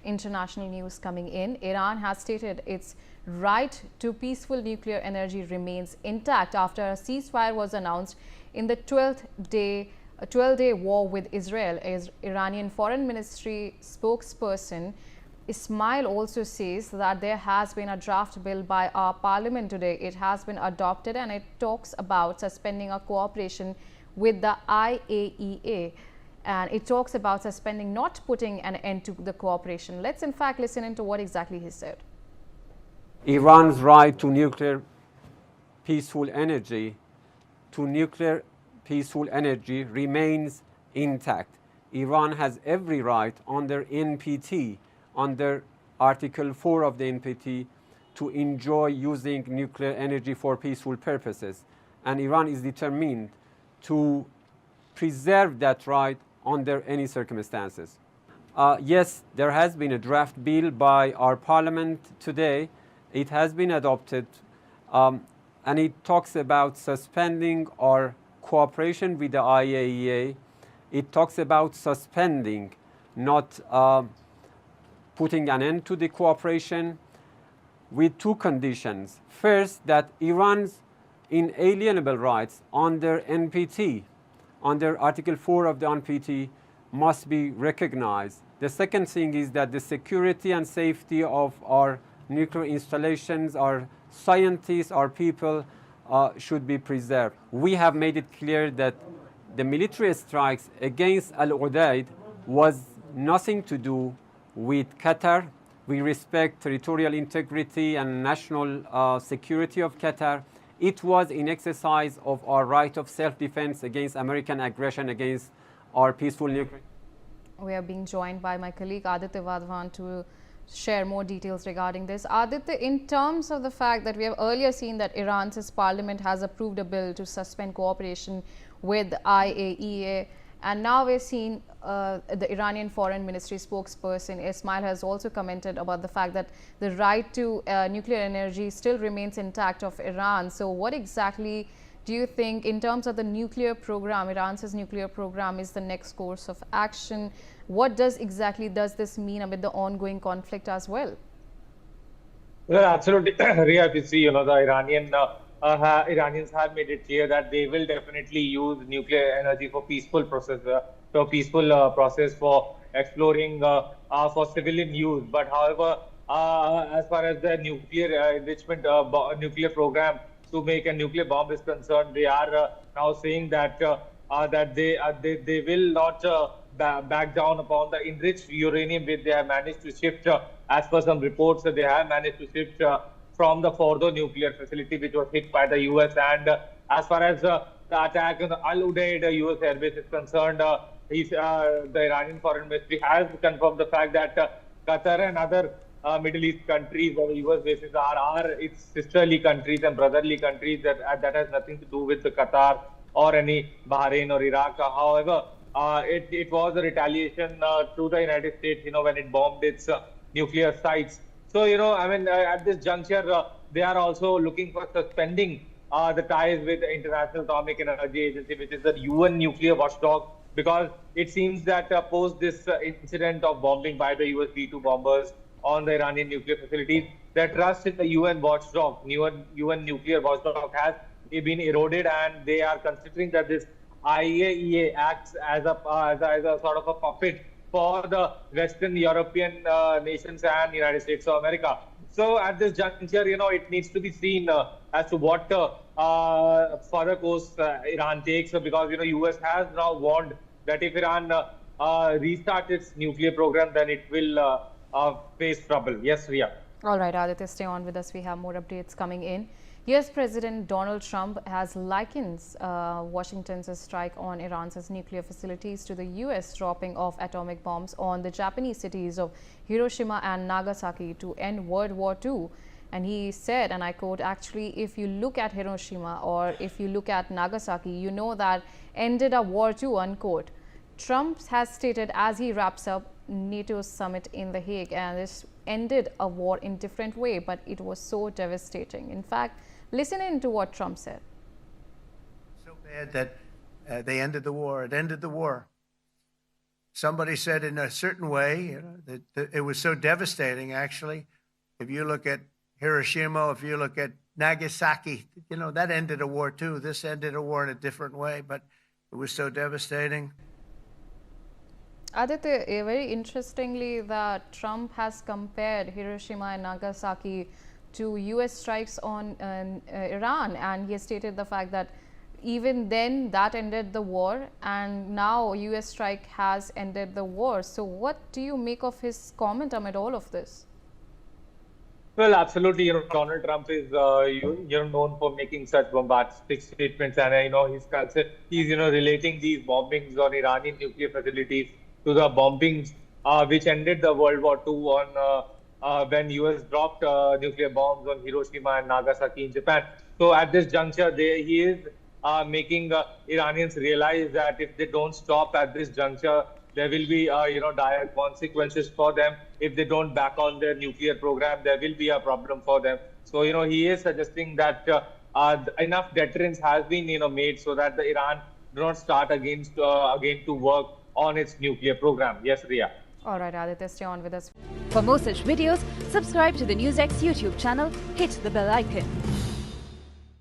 international news coming in. Iran has stated its right to peaceful nuclear energy remains intact after a ceasefire was announced in the 12-day war with Israel. Iranian Foreign Ministry spokesperson Esmail also says that there has been a draft bill by our parliament today. It has been adopted and it talks about suspending a cooperation with the IAEA. And it talks about suspending, not putting an end to the cooperation. Let's in fact listen into what exactly he said. Iran's right to nuclear peaceful energy remains intact. Iran has every right under NPT, under Article 4 of the NPT, to enjoy using nuclear energy for peaceful purposes. And Iran is determined to preserve that right under any circumstances. Yes, there has been a draft bill by our parliament today. It has been adopted, and it talks about suspending our cooperation with the IAEA. It talks about suspending, not putting an end to the cooperation, with two conditions. First, that Iran's inalienable rights under NPT, under Article 4 of the NPT, must be recognized. The second thing is that the security and safety of our nuclear installations, our scientists, our people should be preserved. We have made it clear that the military strikes against Al-Udaid was nothing to do with Qatar. We respect territorial integrity and national security of Qatar. It was in exercise of our right of self-defense against American aggression against our peaceful nuclear. We are being joined by my colleague Aditya Vadhavan to share more details regarding this. Aditya, in terms of the fact that we have earlier seen that Iran's parliament has approved a bill to suspend cooperation with IAEA, and now we're seeing the Iranian Foreign Ministry spokesperson Esmail has also commented about the fact that the right to nuclear energy still remains intact of Iran. So what exactly do you think in terms of the nuclear program, Iran's nuclear program, is the next course of action? What does this mean amid the ongoing conflict as well? Well, absolutely, Ria. If you see, the Iranians have made it clear that they will definitely use nuclear energy for peaceful process, for exploring for civilian use. But however, as far as the nuclear enrichment nuclear program to make a nuclear bomb is concerned, they are now saying that they will not back down upon the enriched uranium which they have managed to shift. As per some reports, they have managed to shift from the Fordo nuclear facility, which was hit by the US. And as far as the attack on Al-Udaid US airbase is concerned, the Iranian Foreign Ministry has confirmed the fact that Qatar and other Middle East countries where the US bases are its sisterly countries and brotherly countries. That has nothing to do with the Qatar or any Bahrain or Iraq. However, it was a retaliation to the United States, when it bombed its nuclear sites. So, at this juncture, they are also looking for suspending the ties with the International Atomic Energy Agency, which is the UN nuclear watchdog, because it seems that post this incident of bombing by the US B-2 bombers on the Iranian nuclear facilities, their trust in the UN watchdog, UN nuclear watchdog, has been eroded, and they are considering that this IAEA acts as a sort of a puppet for the Western European nations and United States of America. So at this juncture, it needs to be seen as to what further course Iran takes, because US has now warned that if Iran restarts its nuclear program, then it will face trouble. Yes, Ria. All right, Aditya, stay on with us. We have more updates coming in. US President Donald Trump has likened Washington's strike on Iran's nuclear facilities to the US dropping of atomic bombs on the Japanese cities of Hiroshima and Nagasaki to end World War II. And he said, and I quote, actually, if you look at Hiroshima or if you look at Nagasaki, you know that ended a war too, unquote. Trump has stated as he wraps up NATO's summit in The Hague, and this ended a war in different way, but it was so devastating. In fact, listen in to what Trump said. So bad that they ended the war. It ended the war. somebody said in a certain way that it was so devastating, actually. If you look at Hiroshima, if you look at Nagasaki, that ended a war too. This ended a war in a different way, but it was so devastating. Aditya, very interestingly, that Trump has compared Hiroshima and Nagasaki to US strikes on Iran, and he has stated the fact that even then that ended the war, and now US strike has ended the war. So what do you make of his comment amid all of this? Well, absolutely. Donald Trump is known for making such bombastic statements, and he's relating these bombings on Iranian nuclear facilities to the bombings which ended the World War II when US dropped nuclear bombs on Hiroshima and Nagasaki in Japan. So at this juncture, he is making Iranians realize that if they don't stop at this juncture, there will be dire consequences for them. If they don't back on their nuclear program, there will be a problem for them. So he is suggesting that enough deterrence has been made so that the Iran do not start again to work on its nuclear program. Yes, Ria. All right, Aditya, stay on with us. For more such videos, subscribe to the Newsx YouTube channel, hit the bell icon.